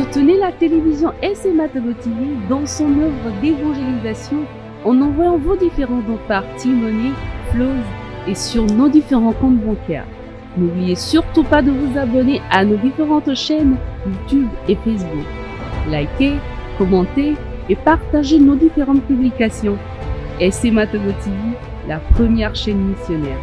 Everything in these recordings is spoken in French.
Soutenez la télévision SMA-TV dans son œuvre d'évangélisation en envoyant vos différents dons par T-Money, Flows et sur nos différents comptes bancaires. N'oubliez surtout pas de vous abonner à nos différentes chaînes YouTube et Facebook. Likez, commentez et partagez nos différentes publications. SMA-TV, la première chaîne missionnaire.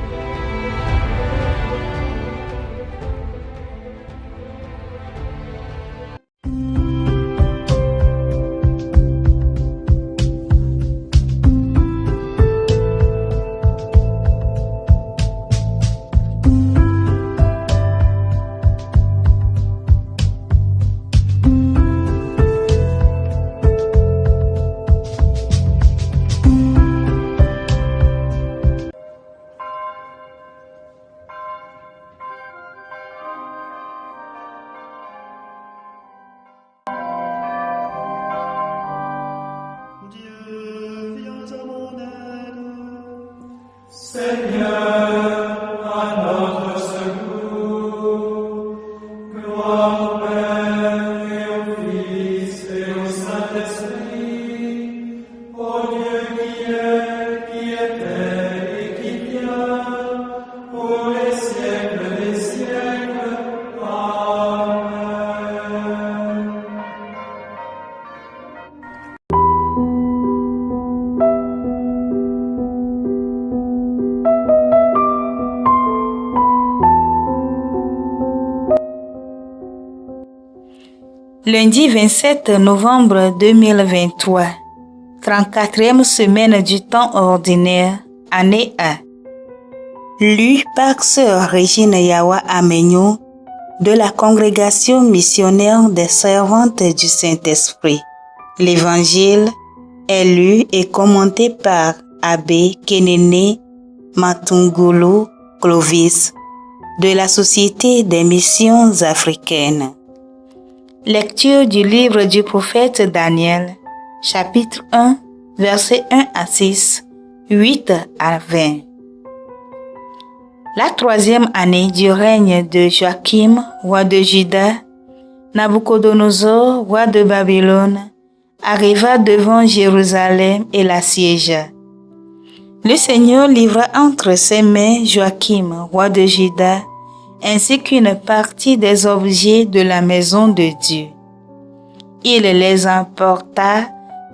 Lundi 27 novembre 2023, 34e semaine du temps ordinaire, année 1. Lu par Sœur Régine Yawa Amenyo de la Congrégation missionnaire des servantes du Saint-Esprit. L'Évangile est lu et commenté par Abbé Kenene Matungulu Clovis de la Société des missions africaines. Lecture du livre du prophète Daniel, chapitre 1, versets 1 à 6, 8 à 20. La troisième année du règne de Joachim, roi de Juda, Nabuchodonosor, roi de Babylone, arriva devant Jérusalem et l'assiégea. Le Seigneur livra entre ses mains Joachim, roi de Juda, ainsi qu'une partie des objets de la maison de Dieu. Il les emporta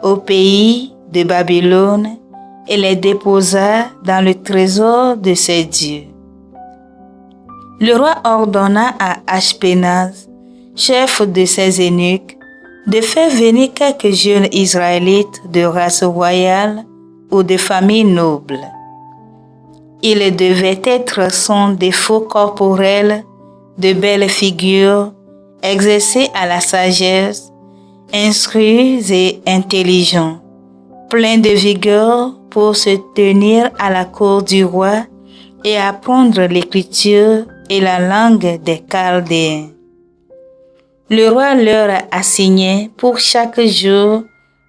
au pays de Babylone et les déposa dans le trésor de ses dieux. Le roi ordonna à Ashpenaz, chef de ses eunuques, de faire venir quelques jeunes Israélites de race royale ou de famille noble. Il devait être sans défaut corporel, de belles figures, exercés à la sagesse, instruits et intelligents, pleins de vigueur pour se tenir à la cour du roi et apprendre l'écriture et la langue des Chaldéens. Le roi leur assignait pour chaque jour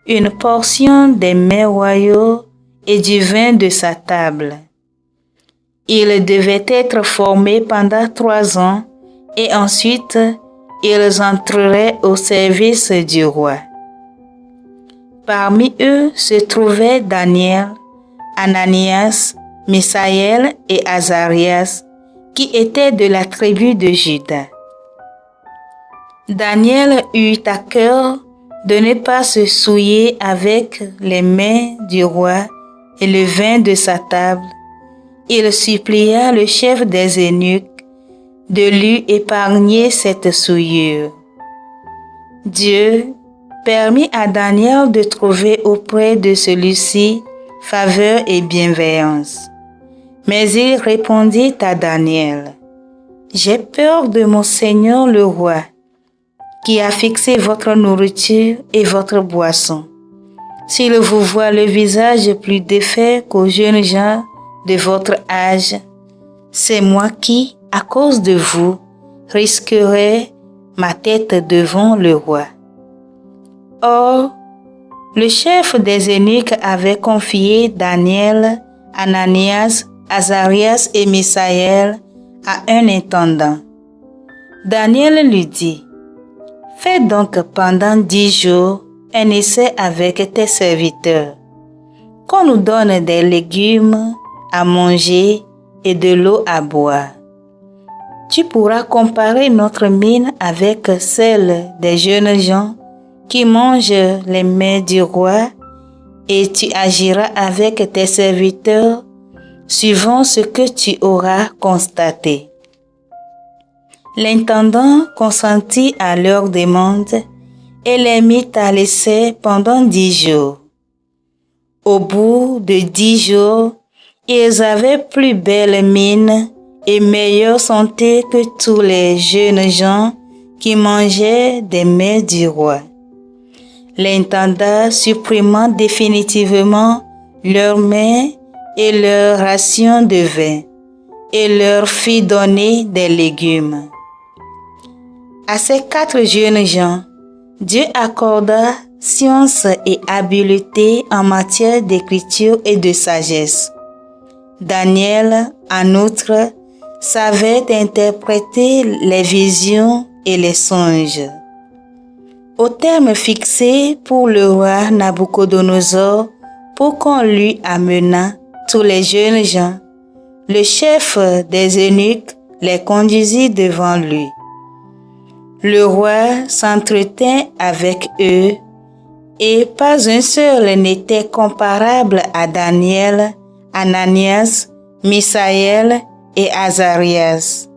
une portion des mets royaux et du vin de sa table. Ils devaient être formés pendant 3 ans et ensuite ils entreraient au service du roi. Parmi eux se trouvaient Daniel, Ananias, Misaël et Azarias, qui étaient de la tribu de Juda. Daniel eut à cœur de ne pas se souiller avec les mains du roi et le vin de sa table. Il supplia le chef des eunuques de lui épargner cette souillure. Dieu permit à Daniel de trouver auprès de celui-ci faveur et bienveillance. Mais il répondit à Daniel: « J'ai peur de mon Seigneur le roi, qui a fixé votre nourriture et votre boisson. S'il vous voit le visage plus défait qu'aux jeunes gens de votre âge, c'est moi qui, à cause de vous, risquerai ma tête devant le roi. » Or, le chef des eunuques avait confié Daniel, Ananias, Azarias et Misaël à un intendant. Daniel lui dit: « Fais donc pendant 10 jours un essai avec tes serviteurs, qu'on nous donne des légumes à manger et de l'eau à boire. Tu pourras comparer notre mine avec celle des jeunes gens qui mangent les mets du roi, et tu agiras avec tes serviteurs suivant ce que tu auras constaté. L'intendant consentit à leur demande et les mit à l'essai pendant 10 jours. Au bout de 10 jours, ils avaient plus belle mine et meilleure santé que tous les jeunes gens qui mangeaient des mets du roi. L'intendant supprimant définitivement leurs mets et leur ration de vin, et leur fit donner des légumes. À ces 4 jeunes gens, Dieu accorda science et habileté en matière d'écriture et de sagesse. Daniel, en outre, savait interpréter les visions et les songes. Au terme fixé pour le roi Nabuchodonosor, pour qu'on lui amenât tous les jeunes gens, le chef des eunuques les conduisit devant lui. Le roi s'entretint avec eux, et pas un seul n'était comparable à Daniel, Ananias, Misaël et Azarias.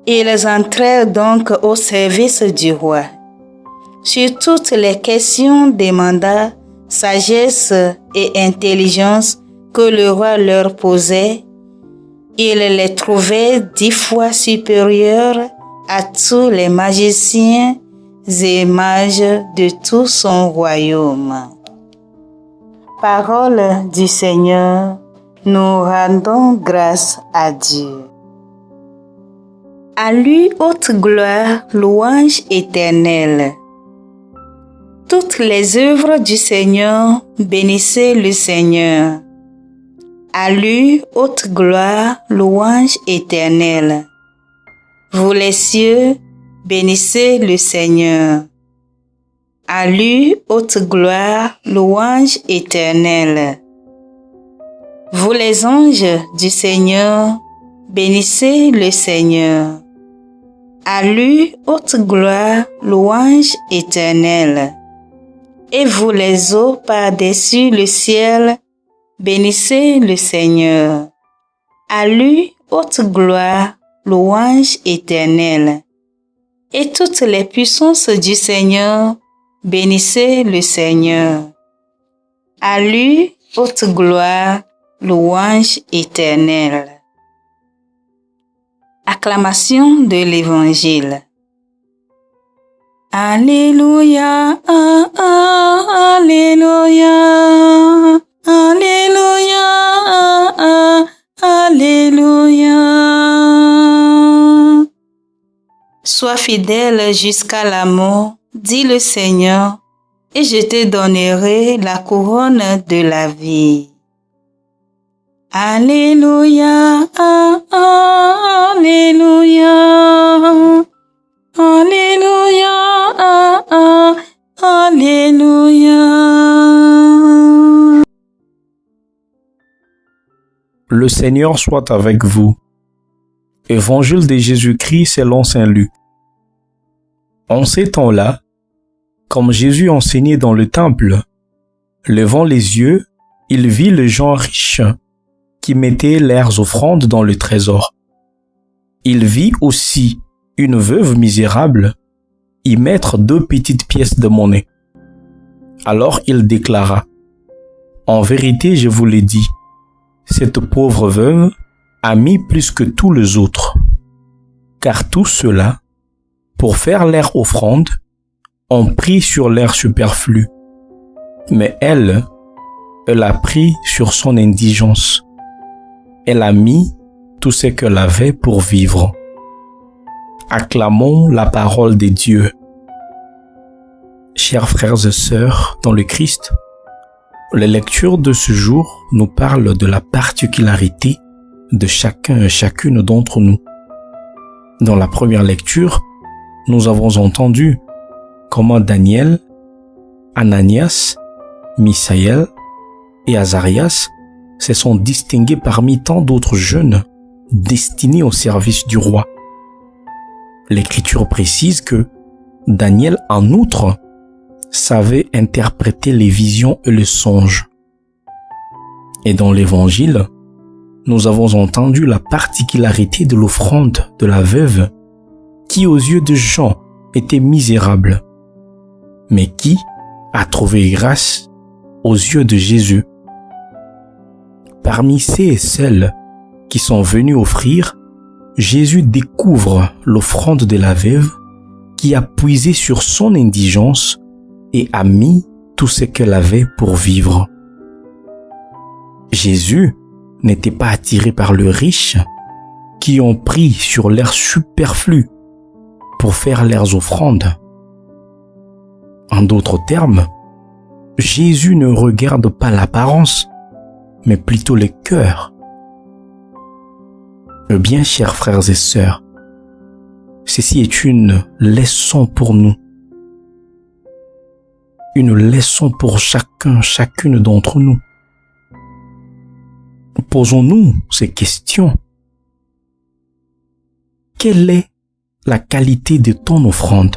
Ils entrèrent donc au service du roi. Sur toutes les questions demanda sagesse et intelligence que le roi leur posait, il les trouvait 10 fois supérieurs à tous les magiciens et mages de tout son royaume. Parole du Seigneur, nous rendons grâce à Dieu. À lui haute gloire, louange éternelle. Toutes les œuvres du Seigneur, bénissez le Seigneur. À lui haute gloire, louange éternelle. Vous les cieux, bénissez le Seigneur. À lui haute gloire, louange éternelle. Vous les anges du Seigneur, bénissez le Seigneur. À lui haute gloire, louange éternelle. Et vous les eaux par-dessus le ciel, bénissez le Seigneur. À lui haute gloire, louange éternelle. Et toutes les puissances du Seigneur, bénissez le Seigneur. À lui haute gloire, louange éternelle. Acclamation de l'Évangile. Alléluia, Alléluia, Alléluia, Alléluia. Sois fidèle jusqu'à la mort, dit le Seigneur, et je te donnerai la couronne de la vie. Alléluia, Alléluia, Alléluia, Alléluia. Le Seigneur soit avec vous. Évangile de Jésus-Christ selon Saint Luc. En ces temps-là, comme Jésus enseignait dans le temple, levant les yeux, il vit les gens riches qui mettaient leurs offrandes dans le trésor. Il vit aussi une veuve misérable y mettre 2 petites pièces de monnaie. Alors il déclara: En vérité, je vous le dis, cette pauvre veuve a mis plus que tous les autres, car tous ceux-là, pour faire leur offrande, ont pris sur leur superflu. Mais elle a pris sur son indigence. Elle a mis tout ce qu'elle avait pour vivre. Acclamons la parole de Dieu. Chers frères et sœurs dans le Christ, les lectures de ce jour nous parlent de la particularité de chacun et chacune d'entre nous. Dans la première lecture, nous avons entendu comment Daniel, Ananias, Misaël et Azarias se sont distingués parmi tant d'autres jeunes destinés au service du roi. L'Écriture précise que Daniel, en outre, savait interpréter les visions et les songes. Et dans l'Évangile, nous avons entendu la particularité de l'offrande de la veuve qui, aux yeux de Jean, était misérable, mais qui a trouvé grâce aux yeux de Jésus. Parmi ceux et celles qui sont venus offrir, Jésus découvre l'offrande de la veuve qui a puisé sur son indigence et a mis tout ce qu'elle avait pour vivre. Jésus n'était pas attiré par les riches qui ont pris sur leurs superflus pour faire leurs offrandes. En d'autres termes, Jésus ne regarde pas l'apparence, mais plutôt les cœurs. Bien, chers frères et sœurs, ceci est une leçon pour nous. Une leçon pour chacune d'entre nous. Posons-nous ces questions. Quelle est la qualité de ton offrande?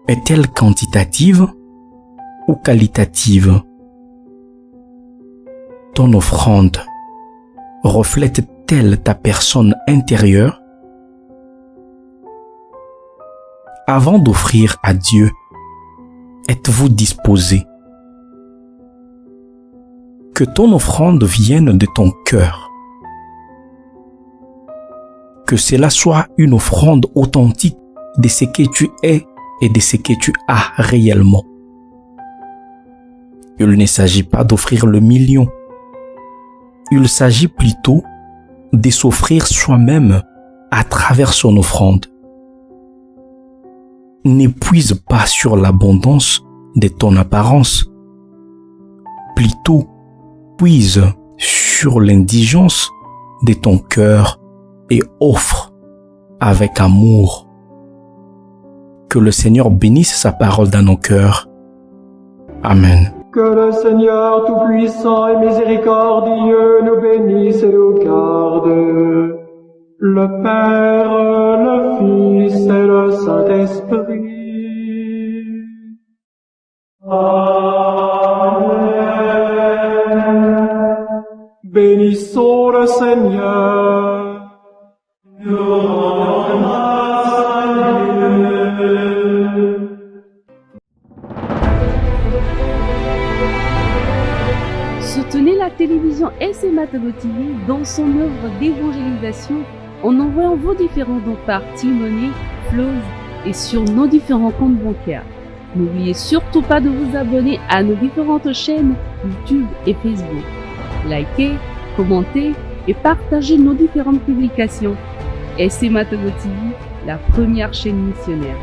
Est-elle quantitative ou qualitative? Ton offrande reflète-t-elle ta personne intérieure? Avant d'offrir à Dieu, êtes-vous disposé? Que ton offrande vienne de ton cœur. Que cela soit une offrande authentique de ce que tu es et de ce que tu as réellement. Il ne s'agit pas d'offrir le million. Il s'agit plutôt de s'offrir soi-même à travers son offrande. N'épuise pas sur l'abondance de ton apparence. Plutôt, puise sur l'indigence de ton cœur et offre avec amour. Que le Seigneur bénisse sa parole dans nos cœurs. Amen. Que le Seigneur Tout-Puissant et Miséricordieux nous bénisse et nous garde. Le Père, le Fils et le Saint-Esprit. Amen. Bénissons le Seigneur. Nous rendons grâce à Dieu. Soutenez la télévision SM Matano TV dans son œuvre d'évangélisation en envoyant vos différents dons par T-Money, Flows et sur nos différents comptes bancaires. N'oubliez surtout pas de vous abonner à nos différentes chaînes YouTube et Facebook. Likez, commentez et partagez nos différentes publications. SM Matano TV, la première chaîne missionnaire.